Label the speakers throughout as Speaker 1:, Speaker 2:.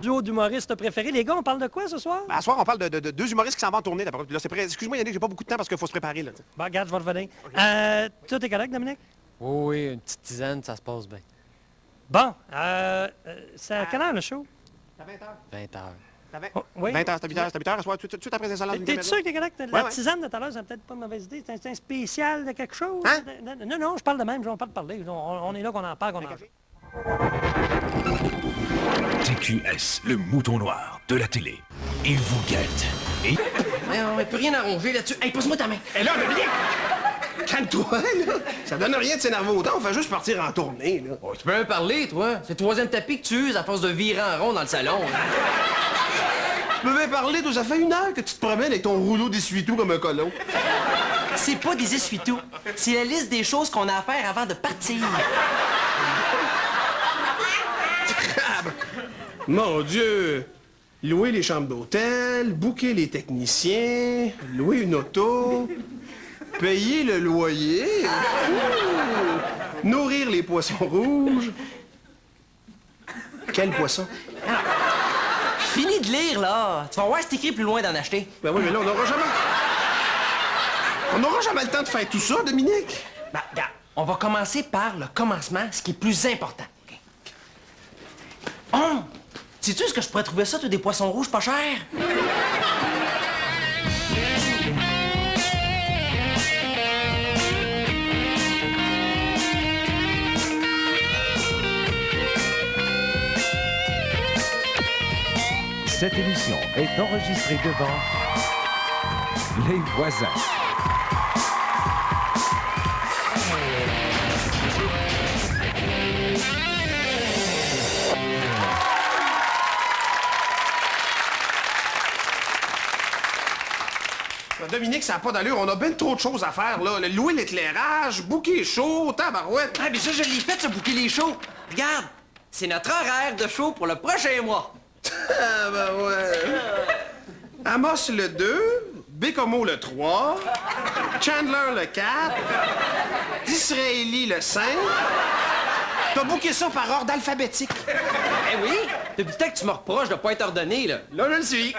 Speaker 1: duo d'humoristes préférés. Les gars, on parle de quoi ce soir?
Speaker 2: Ben, à soir, on parle de deux humoristes qui s'en vont en tournée. Là, c'est prêt. Excuse-moi, Yannick, j'ai pas beaucoup de temps parce qu'il faut se préparer. Là,
Speaker 1: Bon, regarde, je vais revenir. Tout est correct, Dominique?
Speaker 3: Oui, une petite dizaine, ça se passe bien.
Speaker 1: Bon, c'est à quelle heure le show?
Speaker 2: T'as 20 heures.
Speaker 3: 20 heures.
Speaker 2: T'as 20...
Speaker 1: Oh, oui.
Speaker 2: 20 heures, c'est à 8 heures. C'est à 8 heures, à soir, tout de suite après les salades.
Speaker 1: T'es sûr que t'es correct? La
Speaker 2: Ouais.
Speaker 1: tisane de tout à l'heure, c'est peut-être pas une mauvaise idée. C'est un spécial de quelque chose?
Speaker 2: Hein?
Speaker 1: Non, je parle de même, je vais pas te parler. On est là qu'on en parle, qu'on en
Speaker 2: café?
Speaker 4: TQS, le mouton noir de la télé. Il vous guette. Et...
Speaker 5: Mais on ne peut rien arranger là-dessus. Hey, passe-moi ta main.
Speaker 2: Et là, Dominique! Calme-toi, là! Ça donne rien de s'énerver autant, on fait juste partir en tournée, là.
Speaker 5: Oh, tu peux me parler, toi. C'est le troisième tapis que tu uses à force de virer en rond dans le salon.
Speaker 2: Tu peux bien parler, toi, ça fait 1 heure que tu te promènes avec ton rouleau d'essuie-tout comme un colon.
Speaker 5: C'est pas des essuie-tout. C'est la liste des choses qu'on a à faire avant de partir.
Speaker 2: Mon Dieu! Louer les chambres d'hôtel, booker les techniciens, louer une auto, payer le loyer, nourrir les poissons rouges. Quel poisson?
Speaker 5: Fini de lire, là. Tu vas voir, c'est écrit plus loin d'en acheter.
Speaker 2: Ben oui, mais là, on n'aura jamais... On n'aura jamais le temps de faire tout ça, Dominique.
Speaker 5: Ben, regarde, on va commencer par le commencement, ce qui est plus important. OK? Oh! Sais-tu ce que je pourrais trouver ça, toi, des poissons rouges pas chers?
Speaker 4: Cette émission est enregistrée devant les voisins.
Speaker 2: Dominique, ça n'a pas d'allure. On a bien trop de choses à faire, là. Louer l'éclairage, booker chaud, tabarouette.
Speaker 5: Ah, mais ça, je l'ai fait, ça, bouquer les shows. Regarde, c'est notre horaire de show pour le prochain mois.
Speaker 2: Ah, ben ouais. Amos le 2, Bécomo le 3, Chandler le 4, Disraeli le 5. T'as booké ça par ordre alphabétique.
Speaker 5: Eh oui, depuis le temps que tu me reproches de pas être ordonné, là.
Speaker 2: Là, je le suis.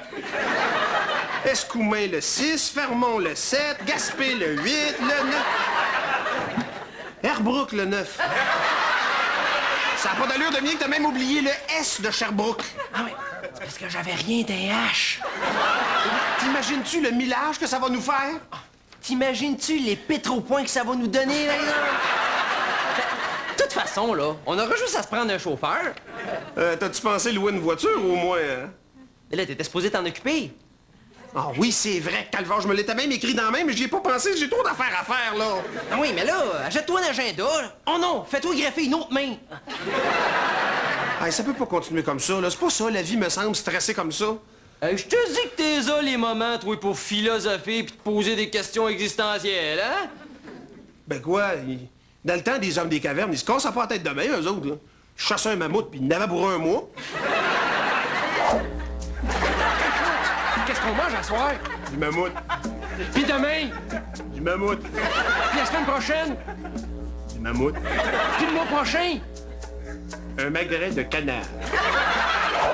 Speaker 2: Escoumins le 6, Fermont le 7, Gaspé le 8, le 9... Herbrook le 9. Ça n'a pas d'allure, Dominique, t'as même oublié le S de Sherbrooke.
Speaker 5: Ah oui, c'est parce que j'avais rien des H.
Speaker 2: T'imagines-tu le millage que ça va nous faire?
Speaker 5: T'imagines-tu les pétropoints que ça va nous donner, là? De toute façon, là, on aura juste à se prendre un chauffeur.
Speaker 2: T'as-tu pensé louer une voiture, au moins? Hein?
Speaker 5: Mais là, t'étais supposé t'en occuper.
Speaker 2: Ah oui, c'est vrai, Calvin, je me l'étais même écrit dans la main, mais j'y ai pas pensé, j'ai trop d'affaires à faire, là.
Speaker 5: Ah oui, mais là, achète-toi un agenda. Là. Oh non, fais-toi greffer une autre main.
Speaker 2: Hey, ça peut pas continuer comme ça, là. C'est pas ça, la vie me semble stressée comme ça.
Speaker 5: Je te dis que t'es là les moments, toi, pour philosopher puis te poser des questions existentielles, hein?
Speaker 2: Ben quoi, dans le temps des hommes des cavernes, ils se cassent pas la tête de main, eux autres, là. Ils chassaient un mammouth, puis ils n'avaient pour un mois.
Speaker 5: Qu'est-ce qu'on mange à soir?
Speaker 2: Du mammouth.
Speaker 5: Puis demain?
Speaker 2: Du mammouth.
Speaker 5: Puis la semaine prochaine?
Speaker 2: Du mammouth.
Speaker 5: Puis le mois prochain?
Speaker 2: Un magret de canard.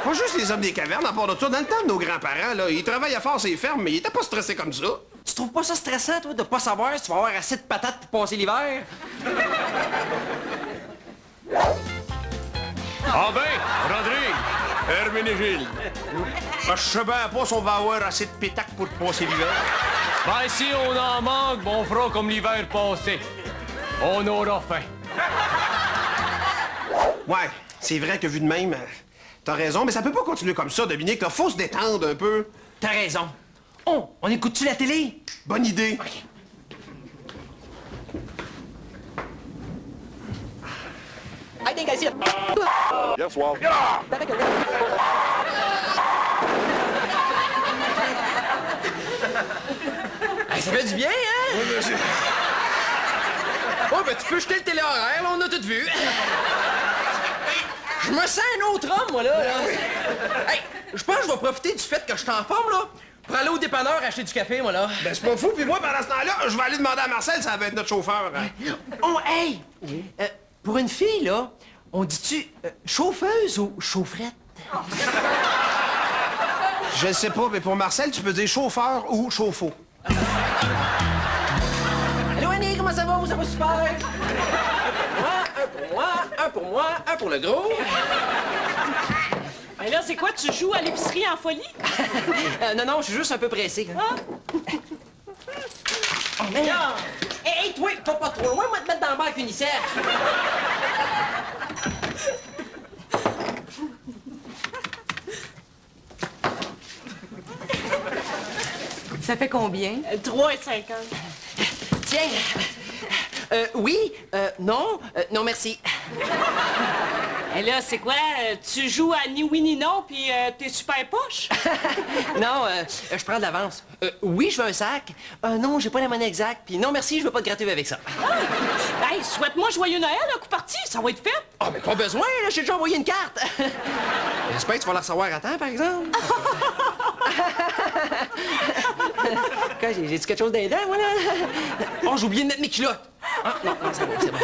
Speaker 2: Pas juste les hommes des cavernes, à part de ça. Dans le temps de nos grands-parents, là, ils travaillaient fort ces fermes, mais ils étaient pas stressés comme ça.
Speaker 5: Tu trouves pas ça stressant, toi, de pas savoir si tu vas avoir assez de patates pour passer l'hiver?
Speaker 6: Ah ben, Rodrigue, Herménégilde.
Speaker 2: Je sais bien pas si on va avoir assez de pétac pour passer l'hiver.
Speaker 6: Ben si on en manque, bon, on fera comme l'hiver passé. On aura faim.
Speaker 2: Ouais, c'est vrai que vu de même, t'as raison, mais ça peut pas continuer comme ça, Dominique. Là, faut se détendre un peu.
Speaker 5: T'as raison. Oh, on écoute-tu la télé?
Speaker 2: Bonne idée.
Speaker 5: OK. I think I see it.
Speaker 6: Yes, Walt.
Speaker 5: Hey, ça fait du bien, hein?
Speaker 2: Oui, monsieur.
Speaker 5: Oh, ben tu peux jeter le téléhoraire, là, on a tout vu. Je me sens un autre homme, moi, là. Hey, je pense que je vais profiter du fait que je suis en forme, là, pour aller au dépanneur acheter du café, moi, là.
Speaker 2: Ben, c'est pas fou, puis moi, pendant ce temps-là, je vais aller demander à Marcel, ça va être notre chauffeur. Hein.
Speaker 5: Oh, hey! Pour une fille, là, on dit-tu chauffeuse ou chaufferette?
Speaker 2: Je sais pas, mais pour Marcel, tu peux dire chauffeur ou chauffe-eau.
Speaker 5: Allô, Annie, comment ça va? Ça va super? Un pour moi, un pour moi, un pour le gros.
Speaker 7: Ben là, c'est quoi, tu joues à l'épicerie en folie?
Speaker 5: Non, je suis juste un peu pressé.
Speaker 7: Ah.
Speaker 5: Oh, merde! Hey, toi, pas trop loin, moi, te mettre dans le bac UNICEF.
Speaker 8: Ça fait combien?
Speaker 7: 3,50.
Speaker 5: Tiens. Oui, non, non, merci.
Speaker 7: Et là, c'est quoi? Tu joues à ni oui ni non, puis t'es super poche?
Speaker 5: Non, je prends de l'avance. Oui, je veux un sac. Non, j'ai pas la monnaie exacte. Puis non, merci, je veux pas te gratter avec ça.
Speaker 7: Hey, souhaite-moi joyeux Noël, un coup parti, ça va être fait.
Speaker 5: Ah, mais pas besoin, là, j'ai déjà envoyé une carte. J'espère que tu vas la recevoir à temps, par exemple. Quoi, j'ai dit quelque chose d'aidant, moi, là? Oh, j'ai oublié de mettre mes culottes. Ah, non, c'est bon, c'est bon.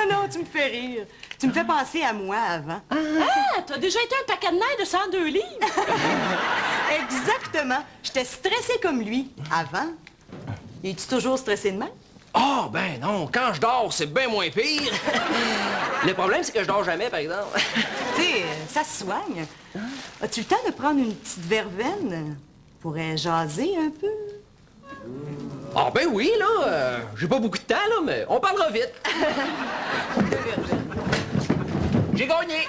Speaker 8: Non, tu me fais rire. Tu me fais penser à moi avant.
Speaker 7: Ah, t'as déjà été un paquet de nerfs de 102 livres.
Speaker 8: Exactement. J'étais stressée comme lui avant. Es-tu toujours stressé de même?
Speaker 5: Oh, ben non, quand je dors, c'est bien moins pire. Le problème, c'est que je dors jamais, par exemple.
Speaker 8: Tu sais, ça se soigne. As-tu le temps de prendre une petite verveine? Pourrait jaser un peu?
Speaker 5: Ah, ben oui, là, j'ai pas beaucoup de temps, là, mais on parlera vite. J'ai gagné.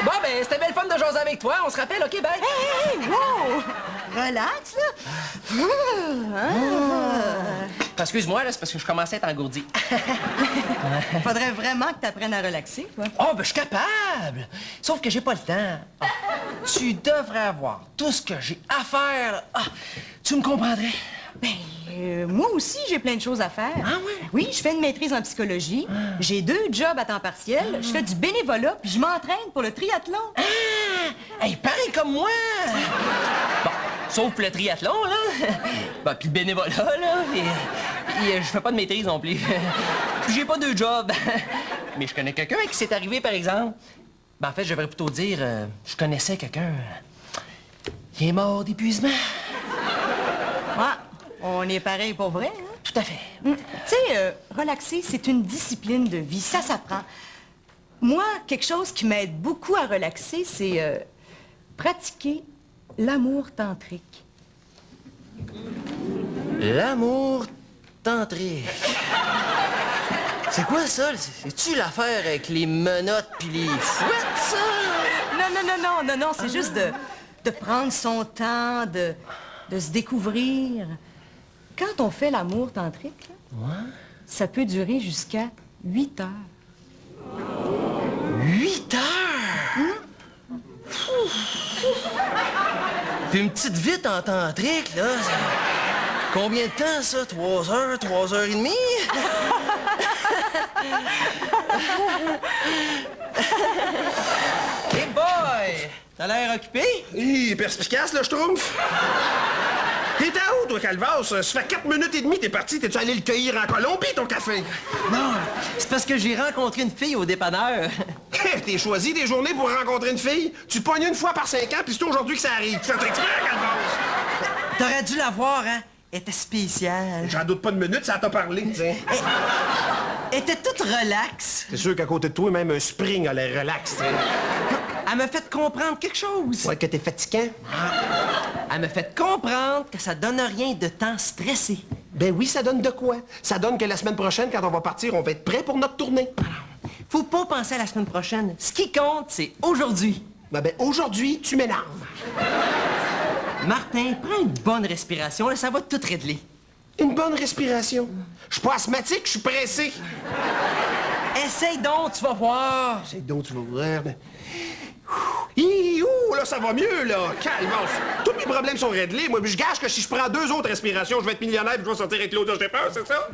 Speaker 5: Bon, ben, c'était belle fun de jaser avec toi. On se rappelle, OK, bye.
Speaker 8: Hey, wow! Relax, là.
Speaker 5: Excuse-moi, là, c'est parce que je commençais à être engourdi.
Speaker 8: Faudrait vraiment que tu apprennes à relaxer, quoi.
Speaker 5: Oh, ben, je suis capable. Sauf que j'ai pas le temps. Ah, tu devrais avoir tout ce que j'ai à faire. Là. Ah, tu me comprendrais.
Speaker 8: Ben, moi aussi, j'ai plein de choses à faire.
Speaker 5: Ah ouais?
Speaker 8: Oui, je fais une maîtrise en psychologie. J'ai 2 jobs à temps partiel. Je fais du bénévolat, puis je m'entraîne pour le triathlon.
Speaker 5: Ah! Hey, pareil comme moi! Bon, sauf pour le triathlon, là. Ben, puis le bénévolat, là. Et je fais pas de maîtrise non plus. Puis j'ai pas 2 jobs. Mais je connais quelqu'un à qui c'est arrivé, par exemple. Ben, en fait, je devrais plutôt dire, je connaissais quelqu'un qui est mort d'épuisement.
Speaker 8: Ah, on est pareil pour vrai, hein?
Speaker 5: Tout à fait.
Speaker 8: Tu sais, relaxer, c'est une discipline de vie. Ça s'apprend. Moi, quelque chose qui m'aide beaucoup à relaxer, c'est pratiquer l'amour tantrique.
Speaker 5: L'amour tantrique. C'est quoi ça? C'est-tu l'affaire avec les menottes puis les fouettes, ça?
Speaker 8: Non, c'est juste de prendre son temps, de se découvrir. Quand on fait l'amour tantrique, là, ça peut durer jusqu'à 8 heures.
Speaker 5: 8 heures? Puis une petite vite en tantrique, là. Combien de temps, ça? 3 heures, 3 heures et demie? Hey boy! T'as l'air occupé?
Speaker 2: Hi, perspicace, là, je trouve. T'étais où, toi, Calvas? Ça fait 4 minutes et demie, t'es parti. T'es-tu allé le cueillir en Colombie, ton café?
Speaker 5: Non, c'est parce que j'ai rencontré une fille au dépanneur.
Speaker 2: T'es choisi des journées pour rencontrer une fille? Tu te pognes une fois par 5 ans, puis c'est aujourd'hui que ça arrive. Tu fais exprès, Calvas?
Speaker 5: T'aurais dû la voir, hein? Elle était spéciale.
Speaker 2: J'en doute pas de minute, ça t'a parlé, tiens.
Speaker 5: Elle était toute relaxe.
Speaker 2: C'est sûr qu'à côté de toi, même un spring a l'air relax, tiens.
Speaker 5: Elle m'a fait comprendre quelque chose.
Speaker 2: Ouais, que t'es fatigant.
Speaker 5: Elle m'a fait comprendre que ça donne rien de temps stressé.
Speaker 2: Ben oui, ça donne de quoi? Ça donne que la semaine prochaine, quand on va partir, on va être prêt pour notre tournée.
Speaker 5: Faut pas penser à la semaine prochaine. Ce qui compte, c'est aujourd'hui.
Speaker 2: Ben, aujourd'hui, tu m'énerves.
Speaker 5: Martin, prends une bonne respiration, là, ça va tout régler.
Speaker 2: Une bonne respiration. Je suis pas asthmatique, je suis pressé.
Speaker 5: Essaye donc, tu vas voir.
Speaker 2: C'est donc, tu vas voir. Ouh, là, ça va mieux, là. Calme-toi. Tous mes problèmes sont réglés. Moi, je gâche que si je prends 2 autres respirations, je vais être millionnaire et je vais sortir avec l'autre. J'ai peur, c'est ça?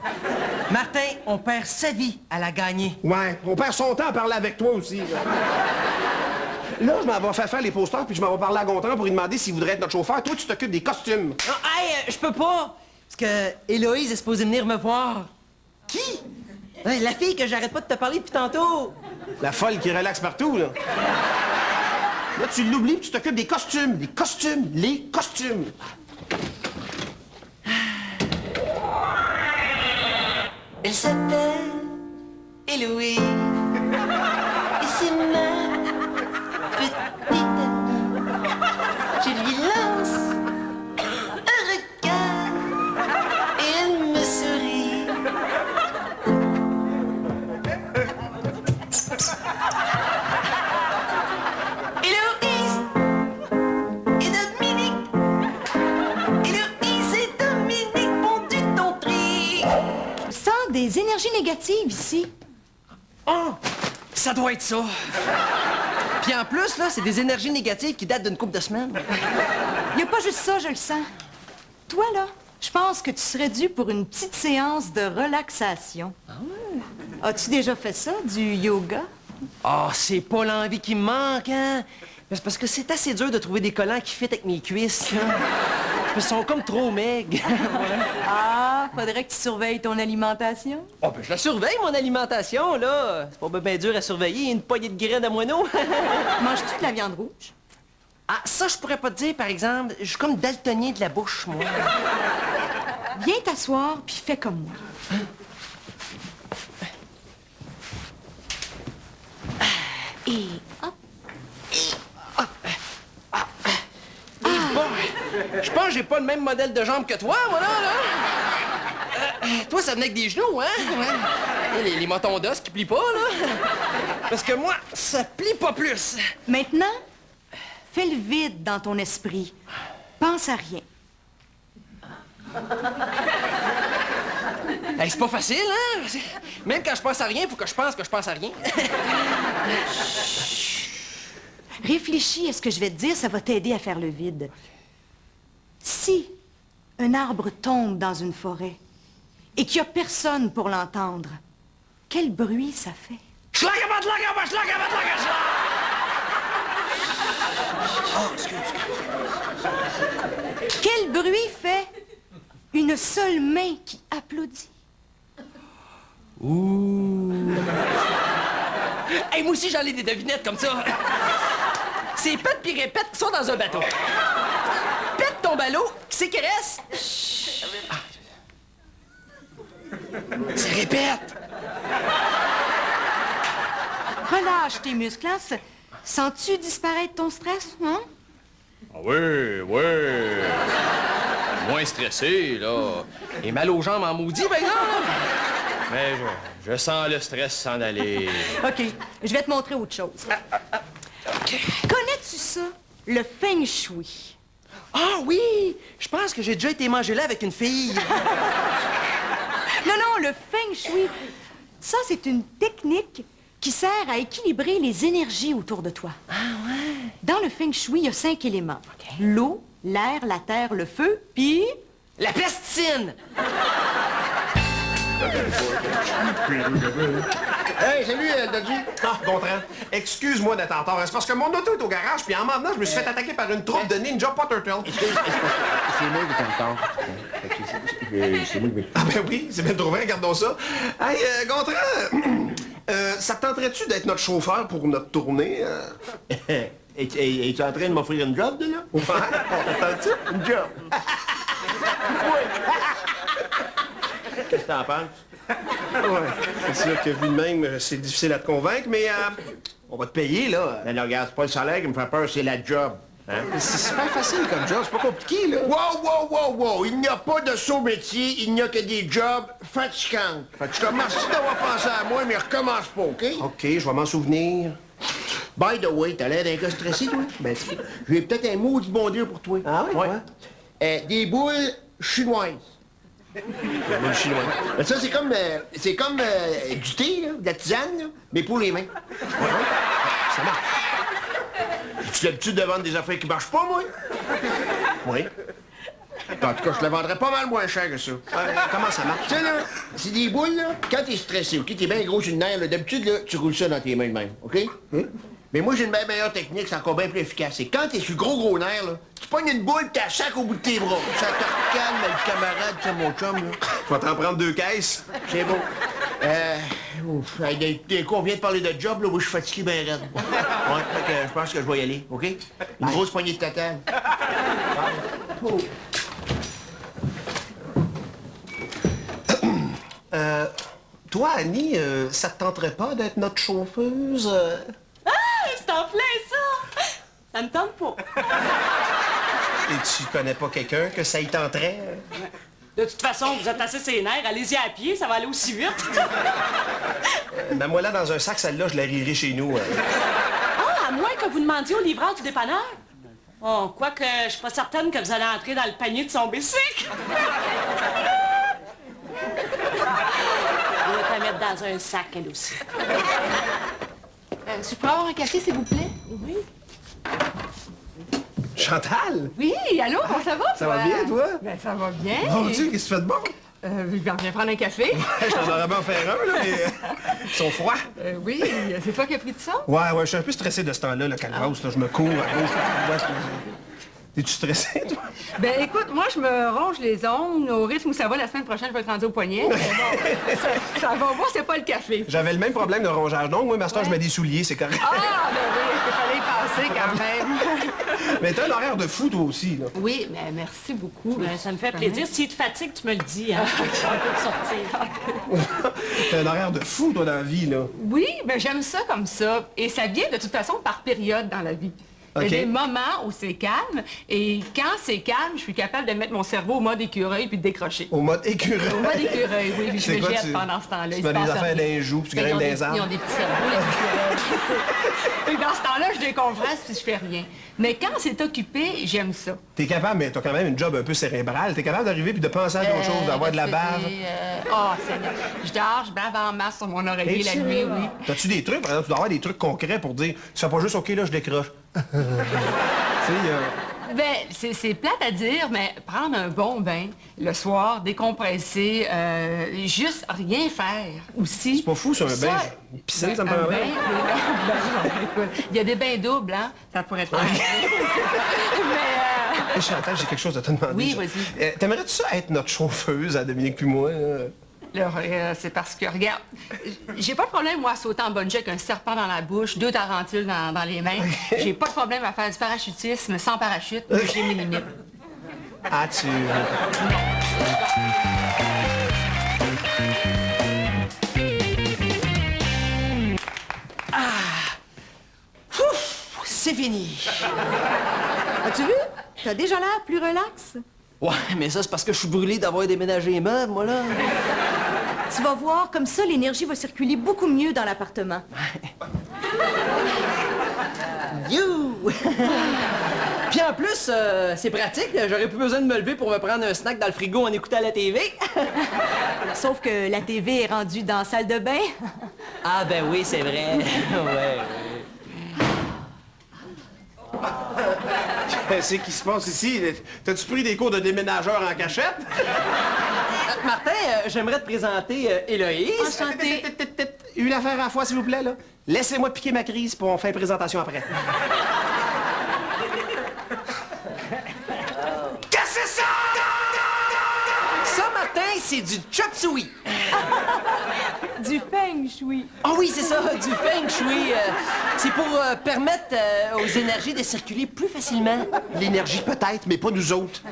Speaker 5: Martin, on perd sa vie à la gagner.
Speaker 2: Ouais, on perd son temps à parler avec toi aussi. Là, je m'en vais faire les posters, puis je m'en vais parler à Gontran pour lui demander s'il voudrait être notre chauffeur. Toi, tu t'occupes des costumes.
Speaker 5: Non, hey, je peux pas. Parce que Héloïse est supposée venir me voir.
Speaker 8: Qui?
Speaker 9: Hey, la fille que j'arrête pas de te parler depuis tantôt.
Speaker 2: La folle qui relaxe partout, là. Là, tu l'oublies puis tu t'occupes des costumes. Les costumes.
Speaker 9: Elle s'appelle Héloïse. Et c'est ma petite amie. Je lui lance un regard et elle me sourit. Héloïse et Dominique. Héloïse et Dominique font du ton tri.
Speaker 8: Je sens des énergies négatives ici.
Speaker 9: Oh! Ça doit être ça. Puis en plus, là, c'est des énergies négatives qui datent d'une couple de semaines.
Speaker 8: Il n'y a pas juste ça, je le sens. Toi, là, je pense que tu serais dû pour une petite séance de relaxation. Ah ouais? As-tu déjà fait ça, du yoga?
Speaker 9: Ah, c'est pas l'envie qui me manque, hein? Mais c'est parce que c'est assez dur de trouver des collants qui fitent avec mes cuisses, là. Ils sont comme trop maigres.
Speaker 8: Ah, faudrait que tu surveilles ton alimentation.
Speaker 9: Oh, ben je la surveille, mon alimentation, là. C'est pas bien dur à surveiller, une poignée de graines à moineaux.
Speaker 8: Manges-tu de la viande rouge?
Speaker 9: Ah, ça, je pourrais pas te dire, par exemple. Je suis comme daltonien de la bouche, moi.
Speaker 8: Viens t'asseoir, puis fais comme moi. Et hop.
Speaker 9: Bon, je pense que j'ai pas le même modèle de jambes que toi, moi, là. Toi, ça venait avec des genoux, hein? Ouais. Et les motons d'os qui plient pas, là. Parce que moi, ça plie pas plus.
Speaker 8: Maintenant, fais le vide dans ton esprit. Pense à rien.
Speaker 9: Hey, c'est pas facile, hein? Même quand je pense à rien, faut que je pense à rien.
Speaker 8: Réfléchis à ce que je vais te dire, ça va t'aider à faire le vide. Si un arbre tombe dans une forêt et qu'il n'y a personne pour l'entendre, quel bruit ça fait? Quel bruit fait une seule main qui applaudit?
Speaker 9: Hey, moi aussi, j'en ai des devinettes comme ça. C'est pète puis répète qui sont dans un bateau. Pète ton ballot, qui c'est qui reste? C'est répète.
Speaker 8: Relâche tes muscles, hein? Sens-tu disparaître ton stress, hein?
Speaker 6: Ah oui, oui. Moins stressé, là.
Speaker 9: Et mal aux jambes en maudit, par exemple.
Speaker 6: Mais je sens le stress s'en aller.
Speaker 8: OK, je vais te montrer autre chose. Connais-tu ça, le feng shui?
Speaker 9: Ah oui! Je pense que j'ai déjà été manger là avec une fille.
Speaker 8: Non, non, le feng shui, ça, c'est une technique qui sert à équilibrer les énergies autour de toi.
Speaker 9: Ah ouais?
Speaker 8: Dans le feng shui, il y a 5 éléments. L'eau, l'air, la terre, le feu, puis...
Speaker 9: La plasticine!
Speaker 2: Hey, salut, Dodgy. Ah, Gontran, excuse-moi d'être en retard. C'est parce que mon auto est au garage, puis en m'en venant, je me suis fait attaquer par une troupe de ninja pas turtle.
Speaker 10: C'est moi qui est en retard. C'est moi qui...
Speaker 2: Ah ben oui, c'est bien trouvé, regardons ça. Hey, Gontran, ça te tenterait-tu d'être notre chauffeur pour notre tournée?
Speaker 10: Es-tu en train de m'offrir une job, de là?
Speaker 2: Ouais, t'entends-tu?
Speaker 10: Une job. Qu'est-ce que t'en penses?
Speaker 2: Ouais, c'est sûr que vu de même, c'est difficile à te convaincre, mais on va te payer, là.
Speaker 10: Non, non, regarde, c'est pas le salaire qui me fait peur, c'est la job. Hein?
Speaker 2: C'est super facile comme job, c'est pas compliqué, là.
Speaker 10: Wow! Il n'y a pas de saut métier, il n'y a que des jobs fatigants. Fait que je te remercie d'avoir pensé à moi, mais recommence pas, OK?
Speaker 2: OK, je vais m'en souvenir.
Speaker 10: By the way, t'as l'air d'un gars stressé, toi? Ben, j'ai peut-être un mot du bon Dieu pour toi.
Speaker 2: Ah oui?
Speaker 10: Ouais. Des boules chinoises.
Speaker 2: Le chinois.
Speaker 10: Ben, ça, c'est comme du thé, là, de la tisane, là, mais pour les mains.
Speaker 2: Ça marche.
Speaker 10: J'ai-tu l'habitude de vendre des affaires qui marchent pas, moi?
Speaker 2: Oui.
Speaker 10: En tout cas, je le vendrais pas mal moins cher que ça.
Speaker 2: Comment ça marche?
Speaker 10: Tu sais, là, c'est des boules, là, quand t'es stressé, OK? T'es bien gros sur le nerf, là, d'habitude, là, tu roules ça dans tes mains de même, OK? Mais moi, j'ai une bien meilleure technique, c'est encore bien plus efficace. C'est quand t'es sur le gros nerf, là, tu pognes une boule, t'as sac au bout de tes bras. Ça te calme, le camarade, c'est mon chum, là.
Speaker 2: Je vais t'en prendre 2 caisses.
Speaker 10: C'est beau. D'un coup, on vient de parler de job, là, moi, je suis fatigué bien raide. Ouais, fait que je pense que je vais y aller, OK? Une grosse poignée de tatane.
Speaker 2: Toi, Annie, ça te tenterait pas d'être notre chauffeuse?
Speaker 7: Ah, c'est en plein ça! Ça me tente pas.
Speaker 2: Et tu connais pas quelqu'un que ça y tenterait?
Speaker 7: De toute façon, vous êtes assez sénère, allez-y à pied, ça va aller aussi vite.
Speaker 2: Ben moi, là, dans un sac, celle-là, je la rirai chez nous.
Speaker 7: Ah, à moins que vous demandiez au livreur du dépanneur. Oh, quoique, je suis pas certaine que vous allez entrer dans le panier de son bicycle. On va la mettre dans un sac, elle aussi.
Speaker 11: Je peux avoir un café, s'il vous plaît?
Speaker 7: Oui.
Speaker 2: Chantal?
Speaker 11: Oui, allô, comment ça va?
Speaker 2: Ça va bien, toi?
Speaker 11: Ben, ça va bien.
Speaker 2: Mon Dieu, qu'est-ce que tu fais de bon?
Speaker 11: Je viens prendre un café.
Speaker 2: Je t'en aurais bien faire un, là, mais ils sont froids.
Speaker 11: Oui, c'est toi qui as pris de ça?
Speaker 2: Ouais, je suis un peu stressé de ce temps-là, le calvasse, là. Je me cours à gauche, à droite. T'es-tu stressé, toi?
Speaker 11: Ben, écoute, moi, je me ronge les ongles. Au rythme où ça va, la semaine prochaine, je vais être rendu au poignet. Mais bon, ça va, moi, c'est pas le café.
Speaker 2: J'avais le même problème de rongeage. Donc, moi, master, je mets des souliers, c'est correct.
Speaker 11: Ah, ben oui, il fallait y passer quand même.
Speaker 2: Mais t'as un horaire de fou, toi aussi, là.
Speaker 11: Oui, mais merci beaucoup.
Speaker 7: Ben, ça me fait plaisir. Si tu te fatigues, tu me le dis, hein. On peut sortir.
Speaker 2: T'as un horaire de fou, toi, dans la vie, là.
Speaker 11: Oui, ben j'aime ça comme ça. Et ça vient de toute façon par période dans la vie. Il y a
Speaker 2: OK.
Speaker 11: des moments où c'est calme, et quand c'est calme, je suis capable de mettre mon cerveau au mode écureuil puis de décrocher.
Speaker 2: Au mode écureuil.
Speaker 11: Au mode écureuil, oui, puis je
Speaker 2: C'est
Speaker 11: me
Speaker 2: quoi,
Speaker 11: jette
Speaker 2: tu-
Speaker 11: pendant ce temps-là.
Speaker 2: Tu
Speaker 11: il
Speaker 2: mets
Speaker 11: se
Speaker 2: des
Speaker 11: passe
Speaker 2: affaires
Speaker 11: rien.
Speaker 2: dans les joues, puis tu
Speaker 11: Ben,
Speaker 2: grimpes
Speaker 11: ils ont
Speaker 2: des arbres.
Speaker 11: Ils ont des petits cerveaux, les écureuils. Et dans ce temps-là, je décompresse puis je fais rien. Mais quand c'est occupé, j'aime ça.
Speaker 2: T'es capable, mais t'as quand même une job un peu cérébrale. T'es capable d'arriver puis de penser à d'autres choses, d'avoir de la bave.
Speaker 11: Oh, Seigneur. Je dors, je bave en masse sur mon oreiller la nuit, oui.
Speaker 2: T'as-tu des trucs? Par exemple, tu dois avoir des trucs concrets pour dire, tu fais pas juste, OK, là, je décroche. Tu sais,
Speaker 11: Ben, c'est plate à dire, mais prendre un bon bain le soir, décompresser, juste rien faire aussi.
Speaker 2: c'est pas fou, c'est un bain. Une piscine, ça me
Speaker 11: un bain,
Speaker 2: paraît.
Speaker 11: écoute, il y a des bains doubles, hein? Ça pourrait être Mais,
Speaker 2: Hey, Chantal, j'ai quelque chose à te demander.
Speaker 11: Oui,
Speaker 2: ça.
Speaker 11: vas-y.
Speaker 2: T'aimerais-tu ça être notre chauffeuse à Dominique puis moi?
Speaker 11: là, c'est parce que, regarde, j'ai pas de problème, moi, à sauter en bungee avec un serpent dans la bouche, 2 tarentules dans les mains. J'ai pas de problème à faire du parachutisme sans parachute. J'ai mes limites.
Speaker 2: Ah, tu...
Speaker 9: C'est fini.
Speaker 8: As-tu vu? T'as déjà l'air plus relax.
Speaker 9: Ouais, mais ça, c'est parce que je suis brûlé d'avoir déménagé les meubles, moi, là.
Speaker 8: Tu vas voir, comme ça, l'énergie va circuler beaucoup mieux dans l'appartement.
Speaker 9: You! Puis en plus, c'est pratique, j'aurais plus besoin de me lever pour me prendre un snack dans le frigo en écoutant la TV.
Speaker 8: Sauf que la TV est rendue dans la salle de bain.
Speaker 9: Ah ben oui, c'est vrai. Ouais.
Speaker 2: Qu'est-ce qui se passe ici? T'as-tu pris des cours de déménageur en cachette?
Speaker 9: Martin, j'aimerais te présenter Héloïse.
Speaker 8: Enchantée.
Speaker 2: Une affaire à la fois, s'il vous plaît, là. Laissez-moi piquer ma crise, puis on fait une présentation après.
Speaker 9: Qu'est-ce que c'est ça? Ça, Martin, c'est du chop suey.
Speaker 8: Du feng shui.
Speaker 9: Ah oui, c'est ça, du feng shui. C'est pour permettre aux énergies de circuler plus facilement.
Speaker 2: L'énergie, peut-être, mais pas nous autres.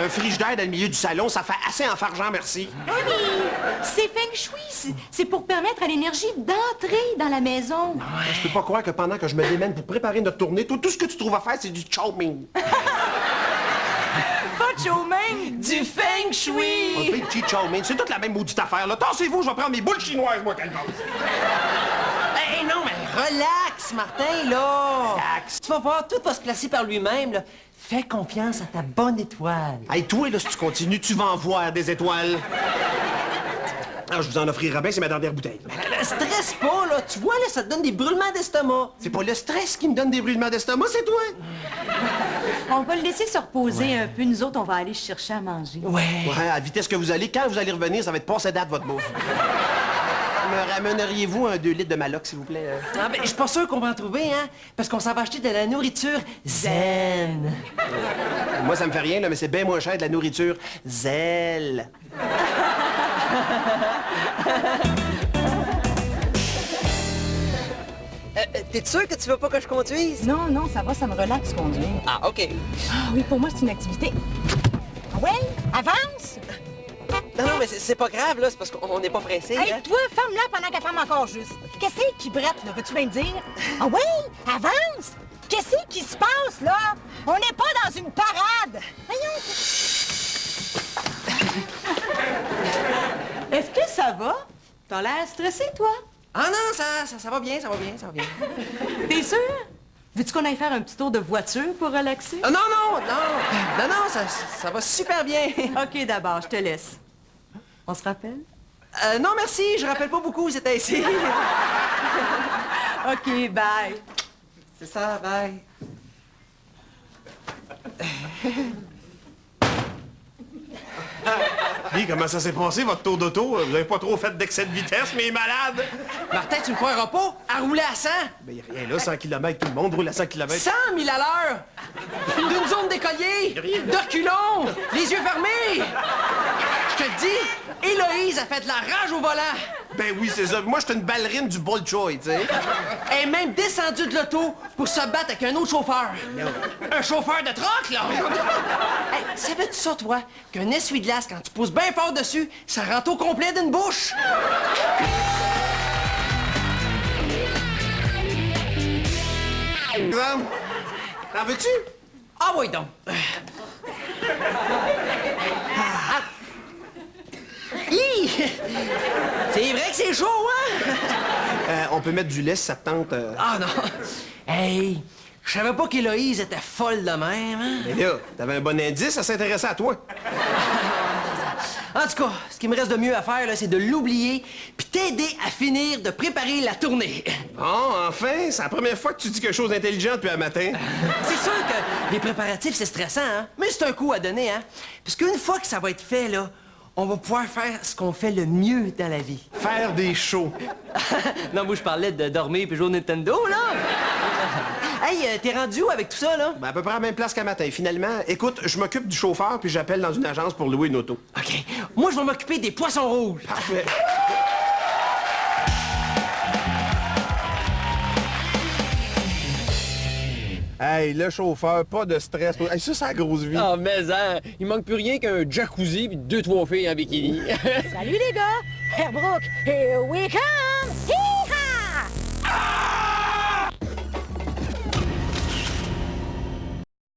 Speaker 2: Un frigidaire dans le milieu du salon, ça fait assez enfargeant, merci.
Speaker 8: Oui, c'est feng shui. C'est pour permettre à l'énergie d'entrer dans la maison.
Speaker 2: Je peux pas croire que pendant que je me démène pour préparer notre tournée, tout ce que tu trouves à faire, c'est du chow mein.
Speaker 8: Pas de chow mein.
Speaker 9: Du feng
Speaker 2: On
Speaker 9: shui.
Speaker 2: fait du chi chow mein. C'est toute la même maudite affaire, là. Tassez-vous, je vais prendre mes boules chinoises, moi, calme.
Speaker 9: Hey, non, mais relax, Martin, là. Relax. Tu vas voir, tout va se placer par lui-même, là. Fais confiance à ta bonne étoile.
Speaker 2: Hey, toi, là, si tu continues, tu vas en voir des étoiles. Alors, je vous en offrirai bien, c'est ma dernière bouteille.
Speaker 9: Stresse pas, là. Tu vois, là, ça te donne des brûlements d'estomac.
Speaker 2: C'est pas le stress qui me donne des brûlements d'estomac, c'est toi.
Speaker 8: On va le laisser se reposer un peu. Nous autres, on va aller chercher à manger.
Speaker 9: Ouais.
Speaker 2: Ouais, à la vitesse que vous allez, quand vous allez revenir, ça va être passé date, votre bouffe. Me ramèneriez-vous un 2 litres de Maloc, s'il vous plaît?
Speaker 9: Ah, ben, je suis pas sûr qu'on va en trouver, hein. Parce qu'on s'en va acheter de la nourriture zen.
Speaker 2: Moi, ça me fait rien, là, mais c'est bien moins cher de la nourriture zèle.
Speaker 5: T'es sûr que tu veux pas que je conduise?
Speaker 8: Non, non, ça va, ça me relaxe conduire.
Speaker 5: Ah, OK.
Speaker 8: Ah oui, pour moi, c'est une activité. Ah ouais? Avance!
Speaker 5: Non, non, mais c'est pas grave, là. C'est parce qu'on n'est pas pressé.
Speaker 8: Hey,
Speaker 5: hein?
Speaker 8: toi, ferme-la pendant qu'elle ferme encore juste. Qu'est-ce qui brette, là? Veux-tu bien me dire? Ah ouais? Avance! Qu'est-ce qui se passe, là? On n'est pas dans une parade! Voyons! Est-ce que ça va? T'as l'air stressé, toi?
Speaker 5: Ah non, ça va bien, ça va bien.
Speaker 8: T'es sûr? Veux-tu qu'on aille faire un petit tour de voiture pour relaxer?
Speaker 5: Ah, non, ça va super bien.
Speaker 8: OK, d'abord, je te laisse. On se rappelle?
Speaker 5: Non, merci, je rappelle pas beaucoup, c'était ici.
Speaker 8: OK, bye.
Speaker 5: C'est ça, bye.
Speaker 2: Puis, comment ça s'est passé, votre tour d'auto? Vous avez pas trop fait d'excès de vitesse, mes malades?
Speaker 5: Martin, tu me croiras pas? À rouler à 100?
Speaker 2: Ben, y a rien là, 100 km, tout le monde roule à 100 km.
Speaker 5: 100 000 à l'heure! D'une zone d'écolier! De reculons! Les yeux fermés! Je te le dis, Héloïse a fait de la rage au volant!
Speaker 2: Ben oui, c'est ça. Moi, j'étais une ballerine du Bolshoi, tu sais.
Speaker 5: Elle est même descendue de l'auto pour se battre avec un autre chauffeur. Un chauffeur de troc, là! Hey, savais-tu ça, toi? Qu'un essuie-glace, quand tu pousses bien fort dessus, ça rentre au complet d'une bouche?
Speaker 2: Exemple, t'en veux-tu?
Speaker 5: Ah oui, donc. Hi! C'est vrai que c'est chaud, hein?
Speaker 2: On peut mettre du lait si ça te tente.
Speaker 5: Ah non! Hey! Je savais pas qu'Héloïse était folle de même, hein?
Speaker 2: Mais là, t'avais un bon indice, ça s'intéressait à toi.
Speaker 5: En tout cas, ce qui me reste de mieux à faire, là, c'est de l'oublier puis t'aider à finir de préparer la tournée.
Speaker 2: Bon, enfin, c'est la première fois que tu dis quelque chose d'intelligent depuis un matin.
Speaker 5: C'est sûr que les préparatifs, c'est stressant, hein? Mais c'est un coup à donner, hein? Parce qu'une fois que ça va être fait, là, on va pouvoir faire ce qu'on fait le mieux dans la vie.
Speaker 2: Faire des shows.
Speaker 5: Non, moi, je parlais de dormir puis jouer au Nintendo, là. Hey, t'es rendu où avec tout ça, là?
Speaker 2: Ben, à peu près à la même place qu'à matin. Finalement, écoute, je m'occupe du chauffeur puis j'appelle dans une agence pour louer une auto.
Speaker 5: OK. Moi, je vais m'occuper des poissons rouges.
Speaker 2: Parfait. Hey, le chauffeur, pas de stress. Hey, ça, c'est la grosse vie.
Speaker 3: Ah, mais hein, il manque plus rien qu'un jacuzzi puis 2-3 filles en bikini.
Speaker 8: Salut, les gars! Herbrook, here we come!